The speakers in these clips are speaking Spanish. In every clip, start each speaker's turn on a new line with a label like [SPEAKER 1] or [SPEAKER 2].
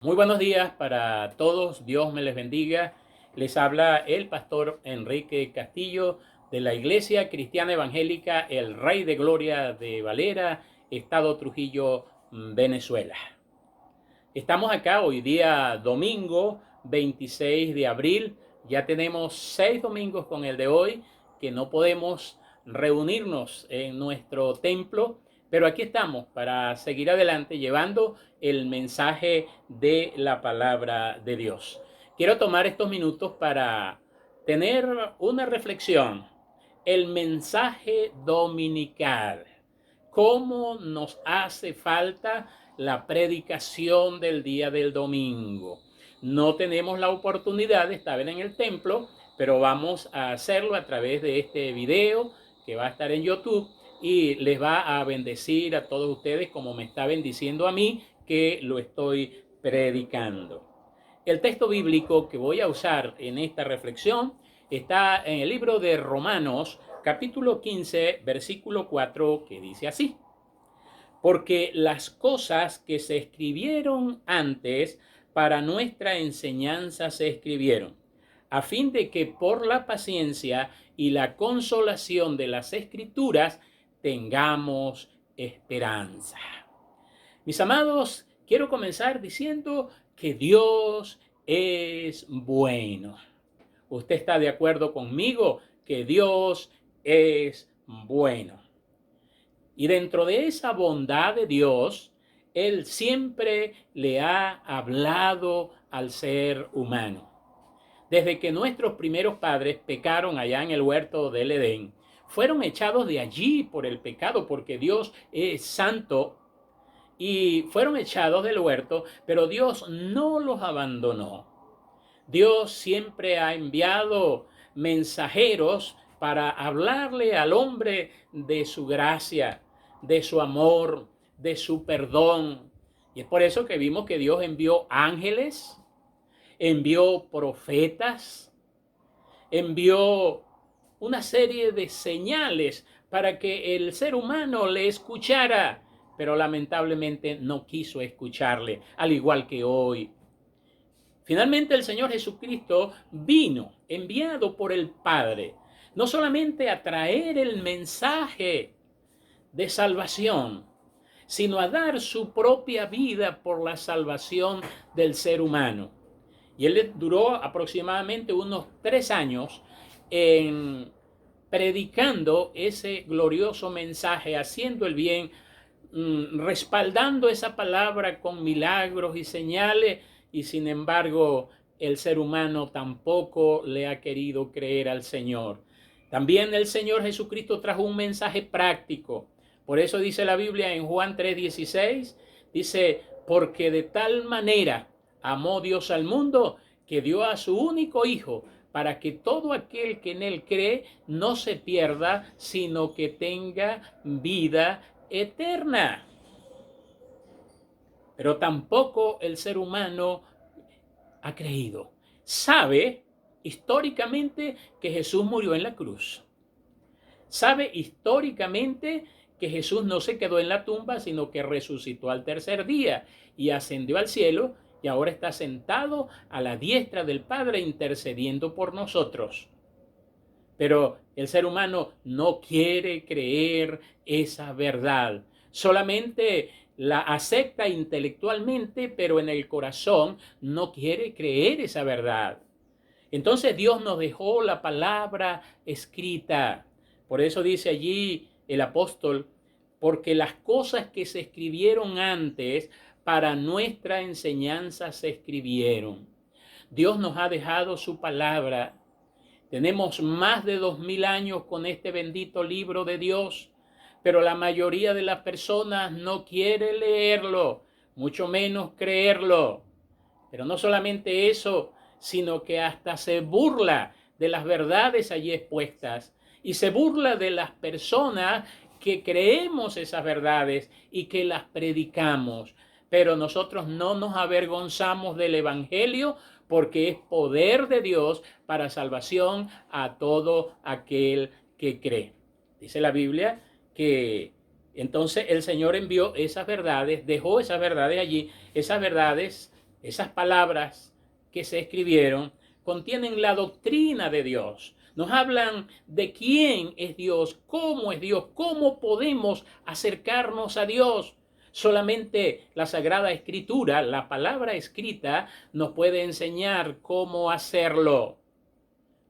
[SPEAKER 1] Muy buenos días para todos, Dios me les bendiga. Les habla el pastor Enrique Castillo de la Iglesia Cristiana Evangélica El Rey de Gloria de Valera, Estado Trujillo, Venezuela. Estamos acá hoy día domingo 26 de abril. Ya tenemos 6 domingos con el de hoy que no podemos reunirnos en nuestro templo, pero aquí estamos para seguir adelante llevando el mensaje de la palabra de Dios. Quiero tomar estos minutos para tener una reflexión. El mensaje dominical. ¿Cómo nos hace falta la predicación del día del domingo? No tenemos la oportunidad de estar en el templo, pero vamos a hacerlo a través de este video que va a estar en YouTube y les va a bendecir a todos ustedes como me está bendiciendo a mí que lo estoy predicando. El texto bíblico que voy a usar en esta reflexión está en el libro de Romanos, capítulo 15, versículo 4, que dice así: porque las cosas que se escribieron antes para nuestra enseñanza se escribieron, a fin de que por la paciencia y la consolación de las escrituras tengamos esperanza. Mis amados, quiero comenzar diciendo que Dios es bueno. ¿Usted está de acuerdo conmigo que Dios es bueno? Y dentro de esa bondad de Dios, Él siempre le ha hablado al ser humano. Desde que nuestros primeros padres pecaron allá en el huerto del Edén, fueron echados de allí por el pecado, porque Dios es santo, y fueron echados del huerto, pero Dios no los abandonó. Dios siempre ha enviado mensajeros para hablarle al hombre de su gracia, de su amor, de su perdón. Y es por eso que vimos que Dios envió ángeles, envió profetas, envió una serie de señales para que el ser humano le escuchara, pero lamentablemente no quiso escucharle, al igual que hoy. Finalmente el Señor Jesucristo vino, enviado por el Padre, no solamente a traer el mensaje de salvación, sino a dar su propia vida por la salvación del ser humano. Y él duró aproximadamente unos 3 años en predicando ese glorioso mensaje, haciendo el bien, respaldando esa palabra con milagros y señales, y sin embargo el ser humano tampoco le ha querido creer al Señor. También el Señor Jesucristo trajo un mensaje práctico. Por eso dice la Biblia en Juan 3:16, dice, porque de tal manera amó Dios al mundo que dio a su único Hijo, para que todo aquel que en él cree no se pierda, sino que tenga vida eterna. Pero tampoco el ser humano ha creído. Sabe históricamente que Jesús murió en la cruz. Sabe históricamente que Jesús no se quedó en la tumba, sino que resucitó al tercer día y ascendió al cielo, y ahora está sentado a la diestra del Padre intercediendo por nosotros. Pero el ser humano no quiere creer esa verdad. Solamente la acepta intelectualmente, pero en el corazón no quiere creer esa verdad. Entonces Dios nos dejó la palabra escrita. Por eso dice allí el apóstol, porque las cosas que se escribieron antes para nuestra enseñanza se escribieron. Dios nos ha dejado su palabra. Tenemos más de 2000 años con este bendito libro de Dios, pero la mayoría de las personas no quiere leerlo, mucho menos creerlo. Pero no solamente eso, sino que hasta se burla de las verdades allí expuestas y se burla de las personas que creemos esas verdades y que las predicamos. Pero nosotros no nos avergonzamos del Evangelio, porque es poder de Dios para salvación a todo aquel que cree. Dice la Biblia que entonces el Señor envió esas verdades, dejó esas verdades allí, esas verdades Esas palabras que se escribieron contienen la doctrina de Dios. Nos hablan de quién es Dios, cómo podemos acercarnos a Dios. Solamente la Sagrada Escritura, la palabra escrita, nos puede enseñar cómo hacerlo.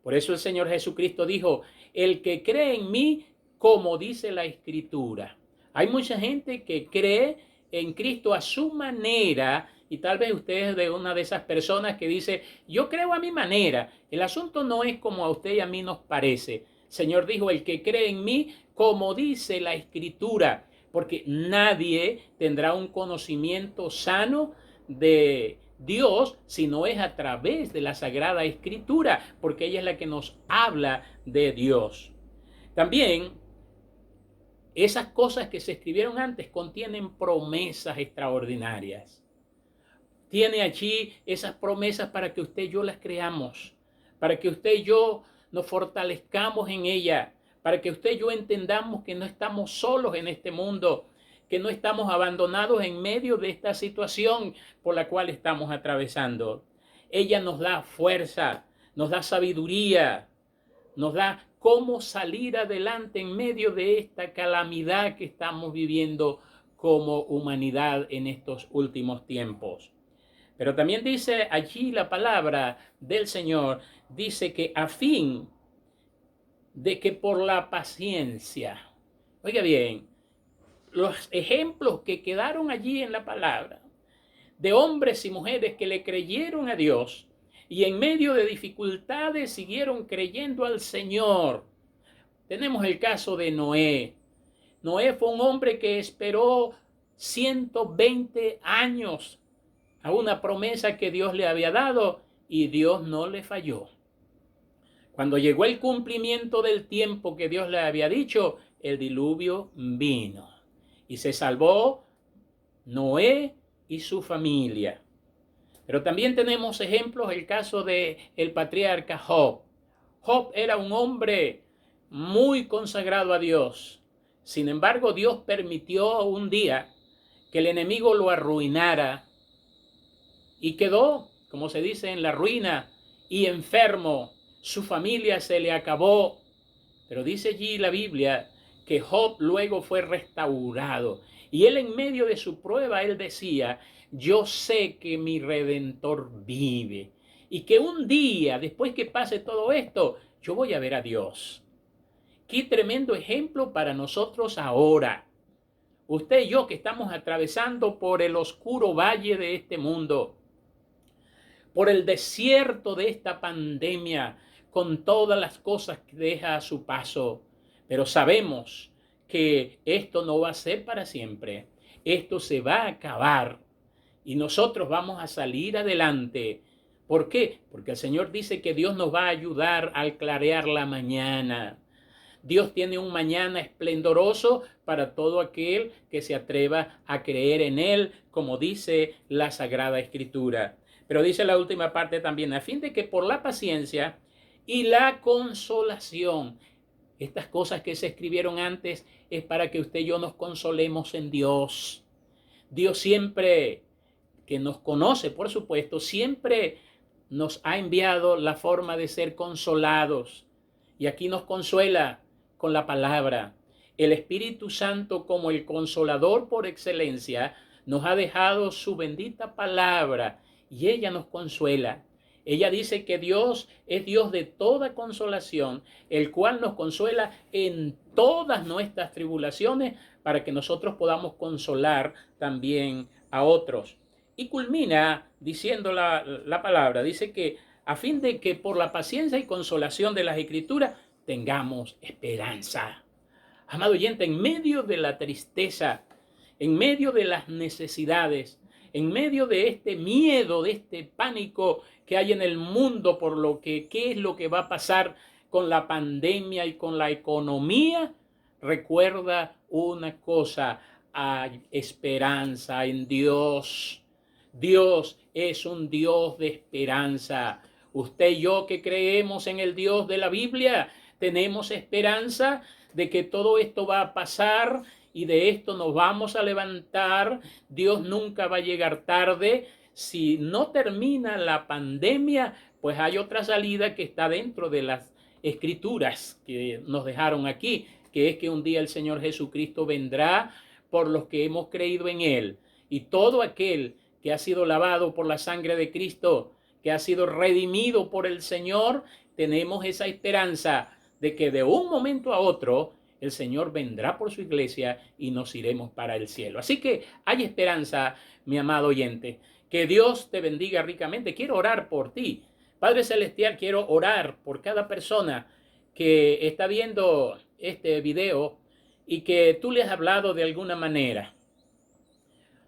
[SPEAKER 1] Por eso el Señor Jesucristo dijo, el que cree en mí, como dice la Escritura. Hay mucha gente que cree en Cristo a su manera, y tal vez usted es de una de esas personas que dice, yo creo a mi manera. El asunto no es como a usted y a mí nos parece. El Señor dijo, el que cree en mí, como dice la Escritura, porque nadie tendrá un conocimiento sano de Dios si no es a través de la Sagrada Escritura, porque ella es la que nos habla de Dios. También esas cosas que se escribieron antes contienen promesas extraordinarias. Tiene allí esas promesas para que usted y yo las creamos, para que usted y yo nos fortalezcamos en ella, para que usted y yo entendamos que no estamos solos en este mundo, que no estamos abandonados en medio de esta situación por la cual estamos atravesando. Ella nos da fuerza, nos da sabiduría, nos da cómo salir adelante en medio de esta calamidad que estamos viviendo como humanidad en estos últimos tiempos. Pero también dice allí la palabra del Señor, dice que a fin de que por la paciencia, oiga bien, los ejemplos que quedaron allí en la palabra de hombres y mujeres que le creyeron a Dios y en medio de dificultades siguieron creyendo al Señor. Tenemos el caso de Noé. Noé fue un hombre que esperó 120 años a una promesa que Dios le había dado y Dios no le falló. Cuando llegó el cumplimiento del tiempo que Dios le había dicho, el diluvio vino y se salvó Noé y su familia. Pero también tenemos ejemplos, el caso del patriarca Job. Job era un hombre muy consagrado a Dios. Sin embargo, Dios permitió un día que el enemigo lo arruinara y quedó, como se dice, en la ruina y enfermo. Su familia se le acabó. Pero dice allí la Biblia que Job luego fue restaurado. Y él en medio de su prueba, él decía, yo sé que mi Redentor vive. Y que un día, después que pase todo esto, yo voy a ver a Dios. Qué tremendo ejemplo para nosotros ahora. Usted y yo que estamos atravesando por el oscuro valle de este mundo, por el desierto de esta pandemia, con todas las cosas que deja a su paso. Pero sabemos que esto no va a ser para siempre. Esto se va a acabar y nosotros vamos a salir adelante. ¿Por qué? Porque el Señor dice que Dios nos va a ayudar al clarear la mañana. Dios tiene un mañana esplendoroso para todo aquel que se atreva a creer en Él, como dice la Sagrada Escritura. Pero dice la última parte también, a fin de que por la paciencia y la consolación, estas cosas que se escribieron antes es para que usted y yo nos consolemos en Dios. Dios siempre, que nos conoce, por supuesto, siempre nos ha enviado la forma de ser consolados. Y aquí nos consuela con la palabra. El Espíritu Santo, como el consolador por excelencia, nos ha dejado su bendita palabra y ella nos consuela. Ella dice que Dios es Dios de toda consolación, el cual nos consuela en todas nuestras tribulaciones para que nosotros podamos consolar también a otros. Y culmina diciendo la palabra, dice que a fin de que por la paciencia y consolación de las Escrituras tengamos esperanza. Amado oyente, en medio de la tristeza, en medio de las necesidades, en medio de este miedo, de este pánico que hay en el mundo por lo que qué es lo que va a pasar con la pandemia y con la economía, recuerda una cosa, hay esperanza en Dios. Dios es un Dios de esperanza. Usted y yo que creemos en el Dios de la Biblia, tenemos esperanza de que todo esto va a pasar y de esto nos vamos a levantar. Dios nunca va a llegar tarde. si no termina la pandemia, pues hay otra salida que está dentro de las escrituras que nos dejaron aquí, que es que un día el Señor Jesucristo vendrá por los que hemos creído en Él. Y todo aquel que ha sido lavado por la sangre de Cristo, que ha sido redimido por el Señor, tenemos esa esperanza de que de un momento a otro el Señor vendrá por su iglesia y nos iremos para el cielo. Así que hay esperanza, mi amado oyente. Que Dios te bendiga ricamente. Quiero orar por ti. Padre Celestial, quiero orar por cada persona que está viendo este video y que tú le has hablado de alguna manera.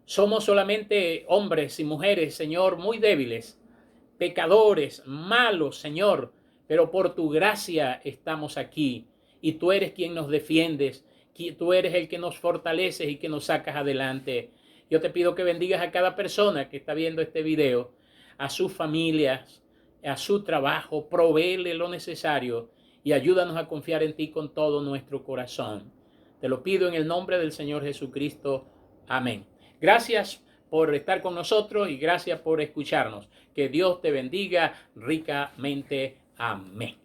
[SPEAKER 1] Somos solamente hombres y mujeres, Señor, muy débiles, pecadores, malos, Señor, pero por tu gracia estamos aquí y tú eres quien nos defiendes, tú eres el que nos fortaleces y que nos sacas adelante. Yo te pido que bendigas a cada persona que está viendo este video, a sus familias, a su trabajo, provéele lo necesario y ayúdanos a confiar en ti con todo nuestro corazón. Te lo pido en el nombre del Señor Jesucristo. Amén. Gracias por estar con nosotros y gracias por escucharnos. Que Dios te bendiga ricamente. Amén.